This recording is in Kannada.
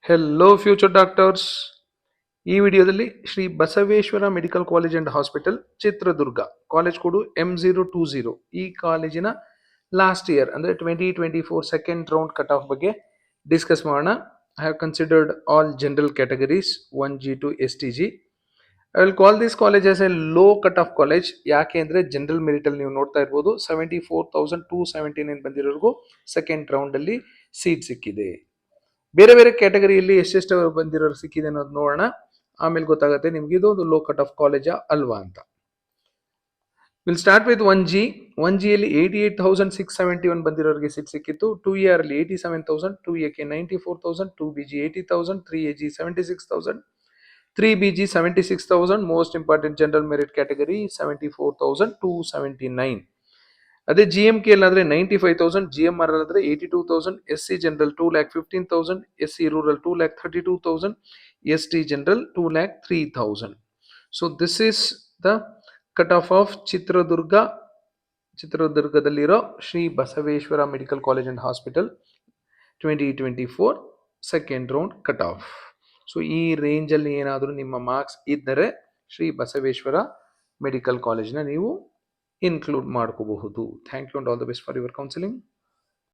Hello future doctors. ಈ ವಿಡಿಯೋದಲ್ಲಿ Shri Basaveshwara medical college and hospital Chitradurga, college code M020, ಈ ಕಾಲೇಜಿನ ಲಾಸ್ಟ್ ಇಯರ್ ಅಂದ್ರೆ 2024 ಸೆಕೆಂಡ್ ರೌಂಡ್ ಕಟ್ ಆಫ್ ಬಗ್ಗೆ ಡಿಸ್ಕಸ್ ಮಾಡೋಣ. I have considered all general categories 1G to STG. I will call this college as A low cut off college. ಯಾಕೆ ಅಂದ್ರೆ ಜನರಲ್ ಮೆರಿಟ್ ಅಲ್ಲಿ ನೀವು ನೋಡ್ತಾ ಇರ್ಬೋದು 74,279 ಬಂದಿರೋರ್ಗೂ ಸೆಕೆಂಡ್ ರೌಂಡ್ ಅಲ್ಲಿ ಸೀಟ್ ಸಿಕ್ಕಿದೆ. ಬೇರೆ ಬೇರೆ ಕ್ಯಾಟಗರಿಯಲ್ಲಿ ಎಷ್ಟೆಷ್ಟು ಬಂದಿರೋರು ಸಿಕ್ಕಿದೆ ಅನ್ನೋದು ನೋಡೋಣ. ಆಮೇಲೆ ಗೊತ್ತಾಗುತ್ತೆ ನಿಮ್ಗೆ ಇದೊಂದು ಲೋ ಕಟ್ ಆಫ್ ಕಾಲೇಜಾ ಅಲ್ವಾ ಅಂತ. Will start with 1G. 1G ಅಲ್ಲಿ 88,671 ಬಂದಿರೋರಿಗೆ ಸೀಟ್ ಸಿಕ್ಕಿತ್ತು. 2A ಅಲ್ಲಿ 87,000, 2AK 94,000, 2BG 80,000, 3AG 76,000, 3BG 76,000. Most important general merit category 74,279. ಅದೇ GMK ಅಲ್ಲಾದ್ರೆ 95,000, GMR ಅಲ್ಲಾದ್ರೆ 82,000, SC general 2,15,000, SC rural 2,32,000, ST general 2,03,000. So this is the cut off of ಚಿತ್ರದುರ್ಗದಲ್ಲಿರೋ Shri Basaveshwara medical college and hospital 2024 second round cut off. So ಈ ರೇಂಜಲ್ಲಿ ಏನಾದರೂ ನಿಮ್ಮ ಮಾರ್ಕ್ಸ್ ಇದ್ದರೆ ಶ್ರೀ ಬಸವೇಶ್ವರ ಮೆಡಿಕಲ್ ಕಾಲೇಜ್ನ ನೀವು ಇನ್ಕ್ಲೂಡ್ ಮಾಡ್ಕೋಬಹುದು. Thank you and all the best for your counselling.